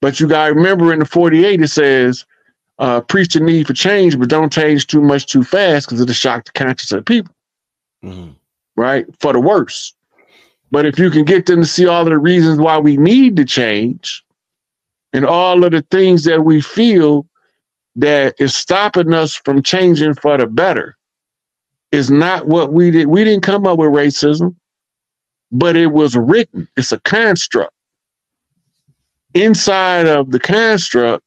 But you got to remember in the 48, it says, preach the need for change, but don't change too much too fast because it'll shock the conscience of the people, right? For the worse. But if you can get them to see all of the reasons why we need to change and all of the things that we feel that is stopping us from changing for the better, is not what we did. We didn't come up with racism, but it was written. It's a construct. Inside of the construct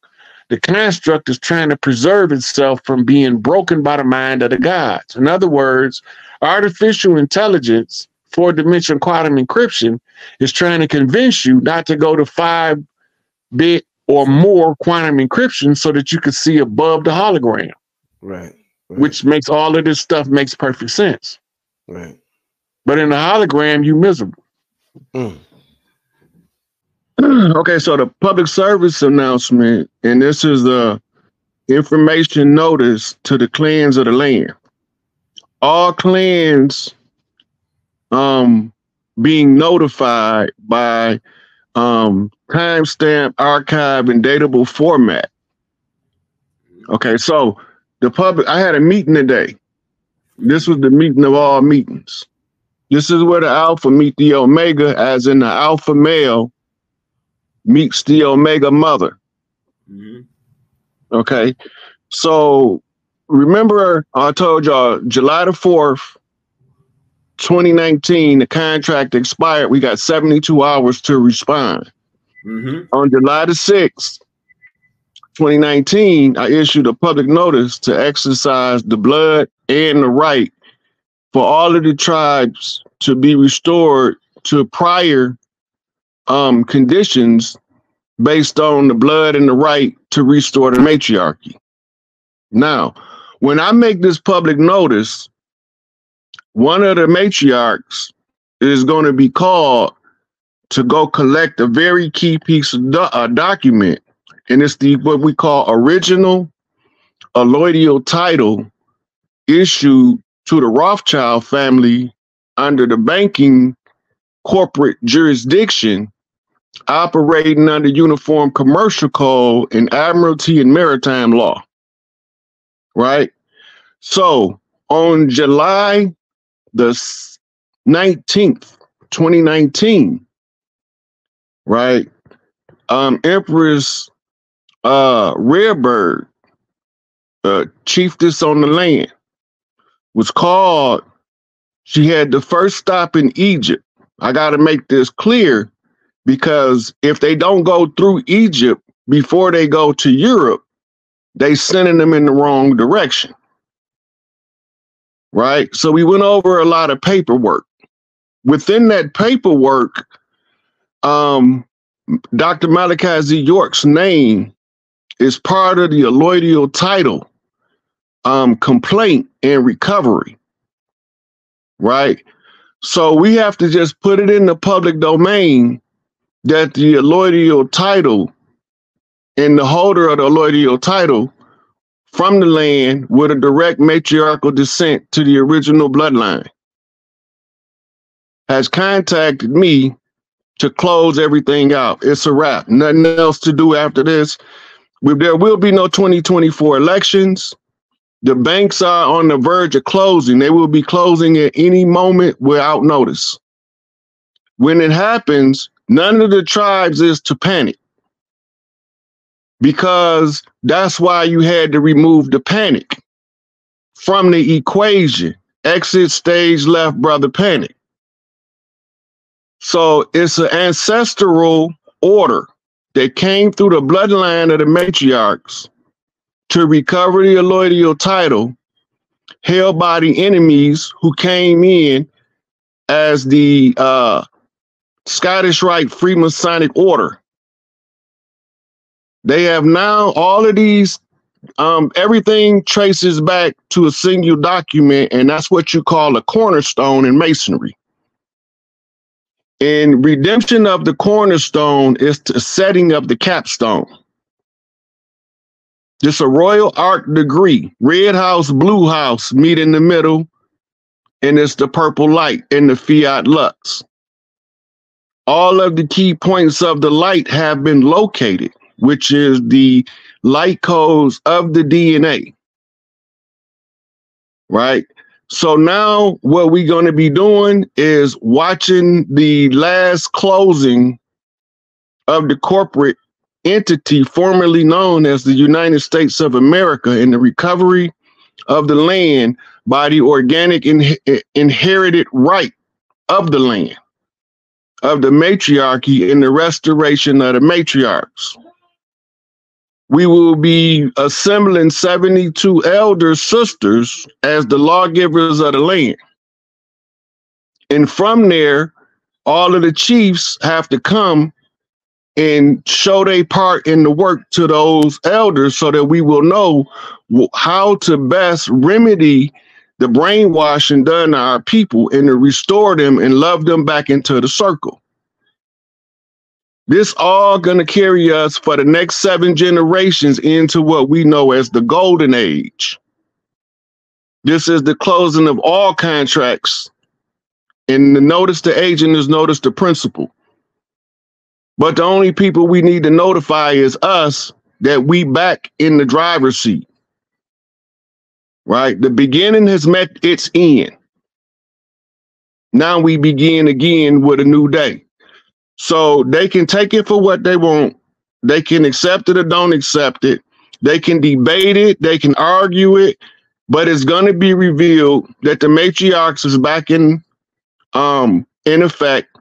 is trying to preserve itself from being broken by the mind of the gods. In other words, artificial intelligence, four-dimensional quantum encryption, is trying to convince you not to go to 5-bit or more quantum encryption so that you can see above the hologram. Right. Which makes all of this stuff makes perfect sense. Right. But in the hologram, you miserable. Okay, so the public service announcement, and this is the information notice to the clans of the land. All clans being notified by timestamp, archive, and datable format. Okay, so the public, I had a meeting today. This was the meeting of all meetings. This is where the alpha meet the omega, as in the alpha male meets the omega mother. Okay, so remember I told y'all July the 4th, 2019, the contract expired. We got 72 hours to respond. On July the 6th, 2019, I issued a public notice to exercise the blood and the right for all of the tribes to be restored to prior conditions based on the blood and the right to restore the matriarchy. Now, when I make this public notice, one of the matriarchs is going to be called to go collect a very key piece of document, and it's the what we call original alloidial title issued to the Rothschild family under the banking corporate jurisdiction, operating under Uniform Commercial Code and Admiralty and Maritime Law. Right? So on July the 19th, 2019, right, Empress Rarebird, chiefess on the land, was called. She had the first stop in Egypt. I got to make this clear, because if they don't go through Egypt before they go to Europe, they sending them in the wrong direction. Right? So we went over a lot of paperwork. Within that paperwork, Dr. Malachi Z. York's name is part of the alloidial title complaint and recovery. Right? So we have to just put it in the public domain that the alloidial title and the holder of the alloidial title from the land with a direct matriarchal descent to the original bloodline has contacted me to close everything out. It's a wrap. Nothing else to do after this. There will be no 2024 elections. The banks are on the verge of closing. They will be closing at any moment without notice. When it happens, none of the tribes is to panic, because that's why you had to remove the panic from the equation. Exit stage left, brother, panic. So it's an ancestral order that came through the bloodline of the matriarchs to recover the alloidial title held by the enemies who came in as the Scottish Rite Freemasonic Order. They have now all of these, everything traces back to a single document, and that's what you call a cornerstone in Masonry. And redemption of the cornerstone is the setting of the capstone. It's a royal arc degree. Red house, blue house meet in the middle, and it's the purple light in the fiat lux. all of the key points of the light have been located, which is the light codes of the DNA, right? So now what we're going to be doing is watching the last closing of the corporate entity formerly known as the United States of America and the recovery of the land by the organic inherited right of the land, of the matriarchy, and the restoration of the matriarchs. We will be assembling 72 elder sisters as the lawgivers of the land. And from there, all of the chiefs have to come and show their part in the work to those elders so that we will know how to best remedy the brainwashing done to our people and to restore them and love them back into the circle. This all going to carry us for the next 7 generations into what we know as the golden age. This is the closing of all contracts. And the notice to agent is notice to principal. But the only people we need to notify is us that we back in the driver's seat. Right? The beginning has met its end. Now we begin again with a new day. So they can take it for what they want. They can accept it or don't accept it. They can debate it. They can argue it. But it's going to be revealed that the matriarchs is back in effect,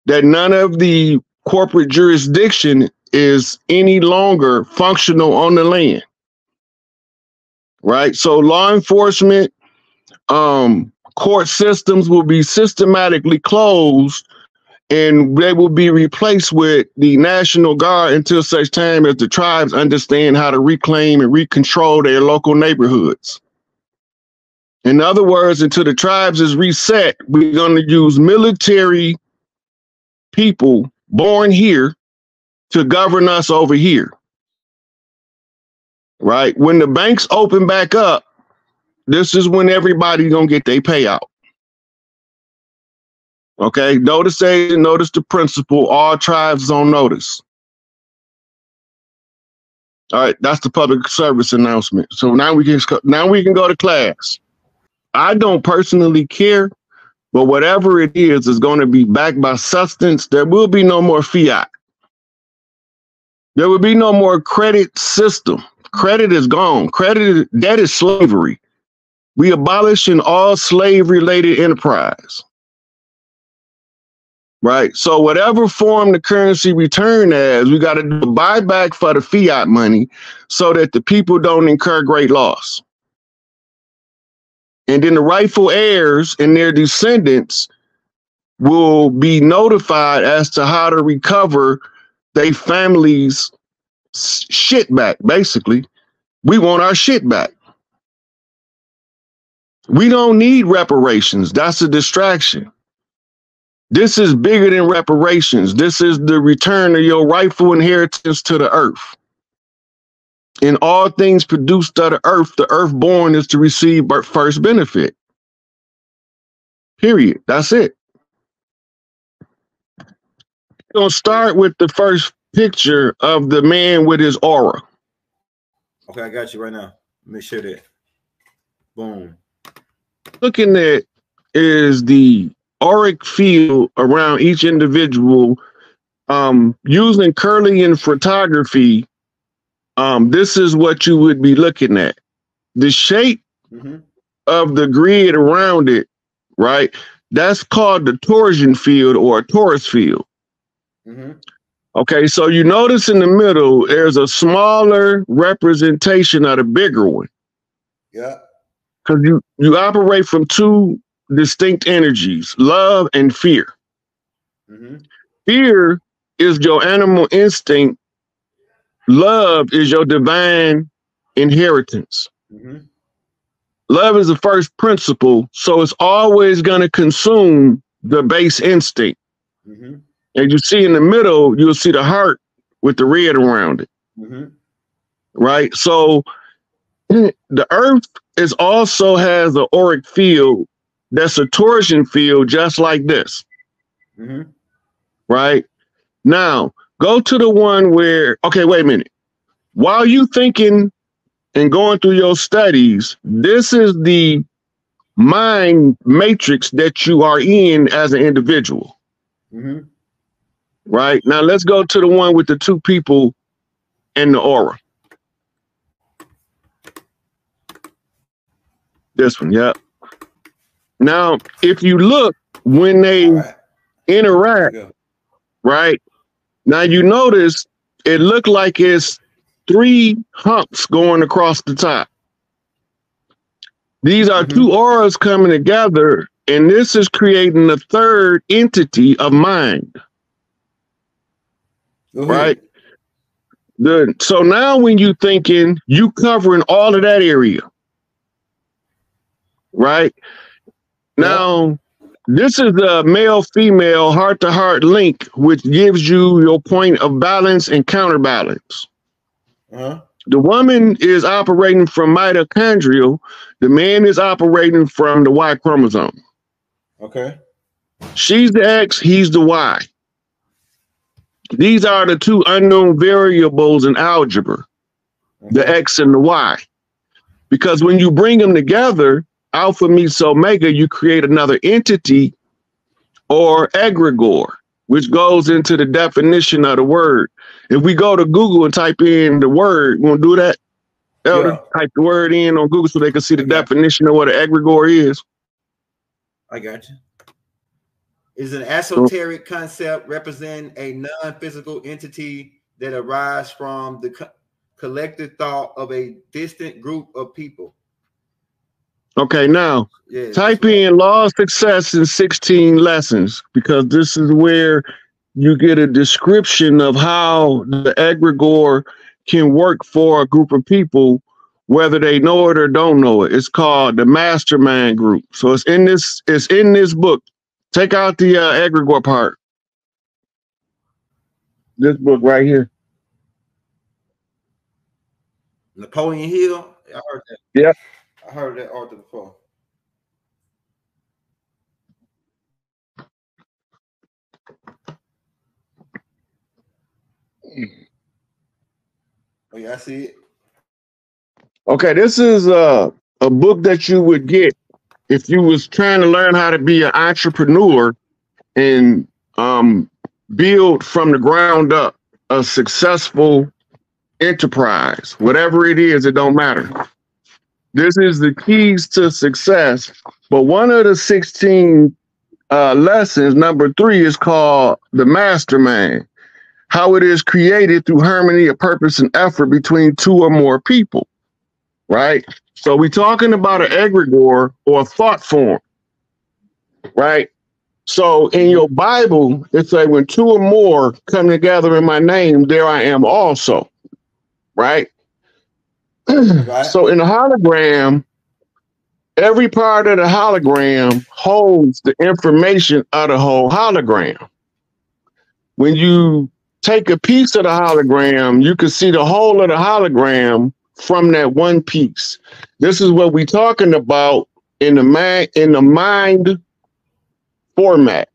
that none of the corporate jurisdiction is any longer functional on the land. Right? So law enforcement, court systems will be systematically closed, and they will be replaced with the National Guard until such time as the tribes understand how to reclaim and recontrol their local neighborhoods. In other words, until the tribes is reset, we're going to use military people born here to govern us over here. Right? When the banks open back up, this is when everybody's going to get their payout. Okay, notice agent, notice the principal, all tribes on notice. All right, that's the public service announcement. So now we can go to class. I don't personally care, but whatever it is going to be backed by substance. There will be no more fiat. There will be no more credit system. Credit is gone. That is slavery. We abolishing all slave-related enterprise. Right? So whatever form the currency return as, we got to do a buyback for the fiat money so that the people don't incur great loss. And then the rightful heirs and their descendants will be notified as to how to recover their family's shit back, basically. We want our shit back. We don't need reparations. That's a distraction. This is bigger than reparations. This is the return of your rightful inheritance to the earth. In all things produced of the earth born is to receive first benefit. Period. That's it. We're going to start with the first picture of the man with his aura. Okay, I got you right now. Make sure that. Boom. Looking at is the auric field around each individual. Using Kirlian photography, this is what you would be looking at. The shape of the grid around it, right? That's called the torsion field or a torus field. Okay, so you notice in the middle, there's a smaller representation of the bigger one. Yeah. Because you operate from two distinct energies, love and fear. Fear is your animal instinct. Love is your divine inheritance. Love is the first principle, so it's always going to consume the base instinct. And you see in the middle, you'll see the heart with the red around it. Right? So the earth also has an auric field that's a torsion field just like this. right? Now, go to the one where, okay, wait a minute. While you thinking and going through your studies, this is the mind matrix that you are in as an individual. Mm-hmm. Right? Now, let's go to the one with the two people and the aura. This one, yeah. Now, if you look, when they interact, right? Now you notice it looked like it's 3 humps going across the top. These are 2 auras coming together, and this is creating a third entity of mind. Right? So now when you thinking, you covering all of that area. Right? Now, this is the male-female heart-to-heart link, which gives you your point of balance and counterbalance. The woman is operating from mitochondrial. The man is operating from the Y chromosome. Okay. She's the X, he's the Y. These are the 2 unknown variables in algebra, the X and the Y. Because when you bring them together, alpha meets omega, you create another entity or egregore, which goes into the definition of the word. If we go to Google and type in the word, you want to do that? Elder, type the word in on Google so they can see the definition of what an egregore is. I got you. Is an esoteric concept representing a non-physical entity that arises from the collective thought of a distant group of people. Okay, now type in law of success in 16 lessons, because this is where you get a description of how the egregore can work for a group of people, whether they know it or don't know it. It's called the mastermind group. So it's in this book. Take out the egregore part. This book right here. Napoleon Hill. I heard that. Yeah. I heard that author before. Oh yeah, I see it. Okay, this is a book that you would get if you was trying to learn how to be an entrepreneur and build from the ground up a successful enterprise. Whatever it is, it don't matter. This is the keys to success. But one of the 16 lessons, number 3, is called the mastermind. How it is created through harmony of purpose and effort between 2 or more people. Right? So we're talking about an egregore or a thought form. Right? So in your Bible, it says when 2 or more come together in my name, there I am also. Right? So in the hologram, every part of the hologram holds the information of the whole hologram. When you take a piece of the hologram, you can see the whole of the hologram from that one piece. This is what we're talking about in the mind format.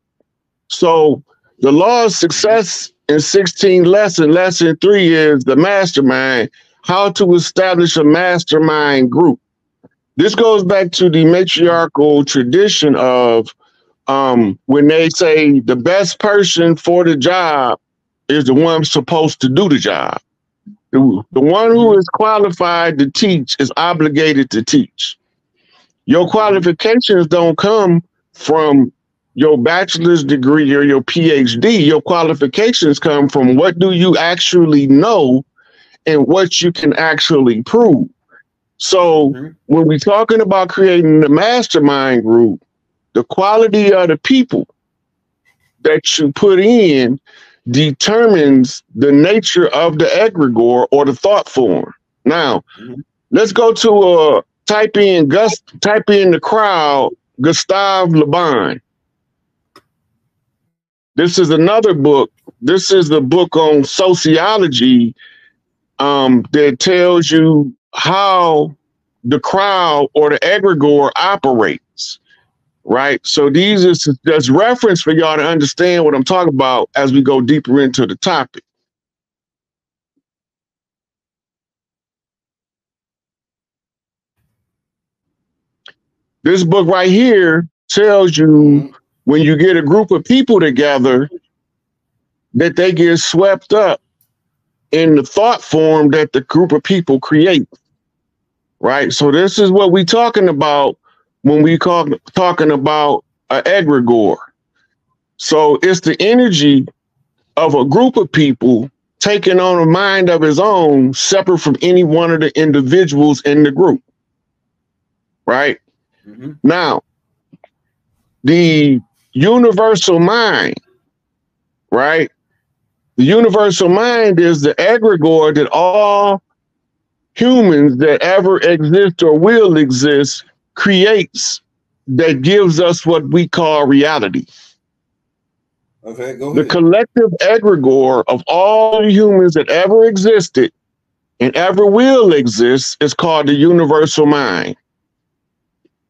So the law of success in 16 lessons, lesson 3 is the mastermind, how to establish a mastermind group. This goes back to the matriarchal tradition of when they say the best person for the job is the one supposed to do the job. The one who is qualified to teach is obligated to teach. Your qualifications don't come from your bachelor's degree or your PhD. Your qualifications come from what do you actually know and what you can actually prove. So when we're talking about creating the mastermind group, the quality of the people that you put in determines the nature of the egregore or the thought form. Now, let's go to type in the crowd, Gustave Le Bon. This is another book. This is the book on sociology that tells you how the crowd or the egregore operates. right? So these is just reference for y'all to understand what I'm talking about as we go deeper into the topic. This book right here tells you when you get a group of people together that they get swept up in the thought form that the group of people create, right? So this is what we're talking about when we talking about an egregore. So it's the energy of a group of people taking on a mind of its own, separate from any one of the individuals in the group, right? Now, the universal mind, right? The universal mind is the egregore that all humans that ever exist or will exist creates, that gives us what we call reality. Okay, go ahead. The collective egregore of all humans that ever existed and ever will exist is called the universal mind.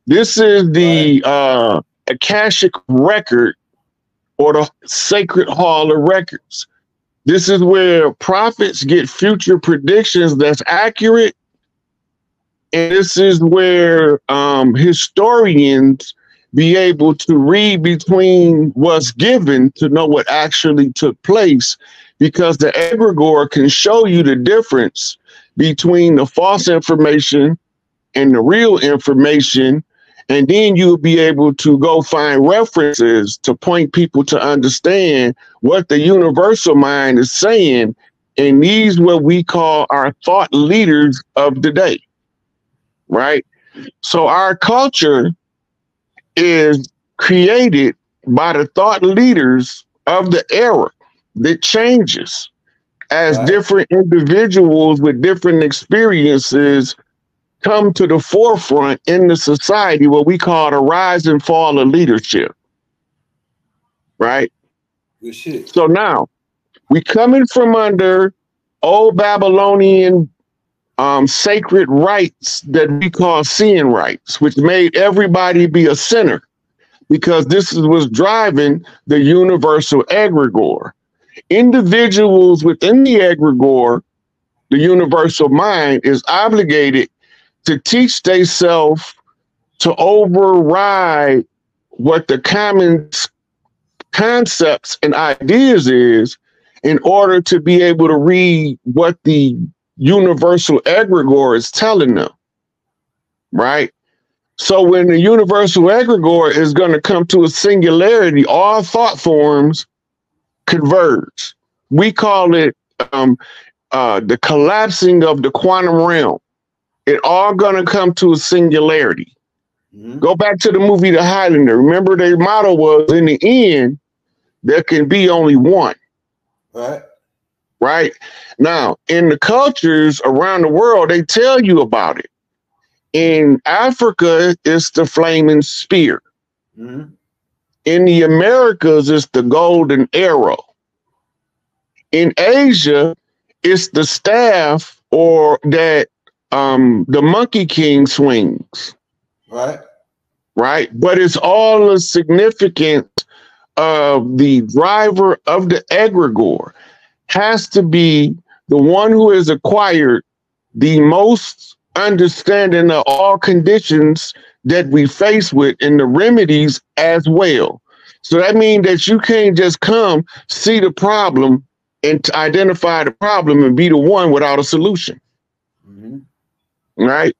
This is the Akashic record, or the sacred hall of records. This is where prophets get future predictions that's accurate. And this is where historians be able to read between what's given to know what actually took place, because the egregore can show you the difference between the false information and the real information. And then you'll be able to go find references to point people to understand what the universal mind is saying. And these what we call our thought leaders of the day, right? So our culture is created by the thought leaders of the era that changes as different individuals with different experiences come to the forefront in the society, what we call the rise and fall of leadership, right? Good shit. So now we coming from under old Babylonian sacred rites that we call seeing rites, which made everybody be a sinner, because this is what's driving the universal egregore. Individuals within the egregore, the universal mind, is obligated to teach themselves to override what the common concepts and ideas is, in order to be able to read what the universal egregore is telling them, right? So when the universal egregore is going to come to a singularity, all thought forms converge. We call it the collapsing of the quantum realm. It all gonna come to a singularity. Go back to the movie The Highlander. Remember, their motto was, in the end, there can be only one. Right? Now, in the cultures around the world, they tell you about it. In Africa, it's the flaming spear. In the Americas, it's the golden arrow. In Asia, it's the staff, or that the Monkey King swings. Right. But it's all the significance of the driver of the egregore has to be the one who has acquired the most understanding of all conditions that we face with, and the remedies as well. So that means that you can't just come see the problem and to identify the problem and be the one without a solution. Right?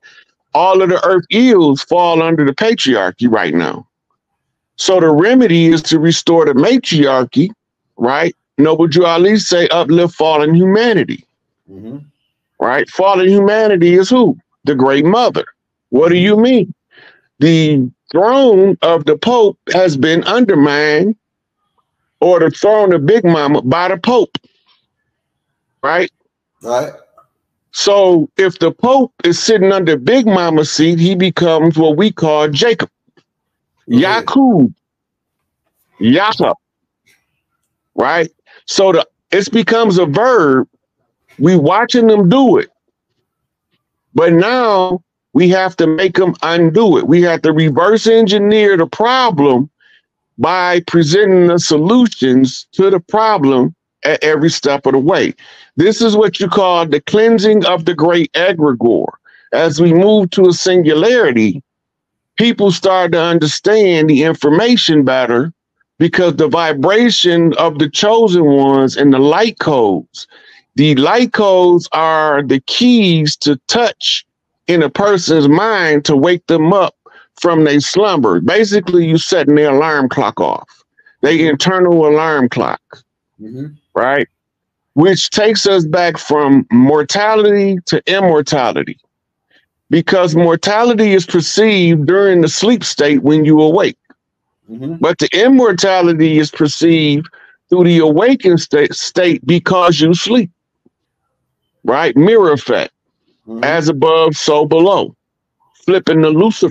All of the earth eels fall under the patriarchy right now. So the remedy is to restore the matriarchy, right? Noble Drew Ali say uplift fallen humanity. Right? Fallen humanity is who? The Great Mother. What do you mean? The throne of the Pope has been undermined, or the throne of Big Mama, by the Pope. Right? So if the Pope is sitting under Big Mama's seat, he becomes what we call Jacob, Yakub, Yaka, right? So it becomes a verb. We watching them do it. But now We have to make them undo it. We have to reverse engineer the problem by presenting the solutions to the problem at every step of the way. This is what you call the cleansing of the great egregore. As we move to a singularity, people start to understand the information better because the vibration of the chosen ones and the light codes. The light codes are the keys to touch in a person's mind to wake them up from their slumber. Basically, you setting their alarm clock off, their internal alarm clock, right? Which takes us back from mortality to immortality, because mortality is perceived during the sleep state when you awake. But the immortality is perceived through the awakened state because you sleep, right? Mirror effect, as above, so below, flipping the Lucifer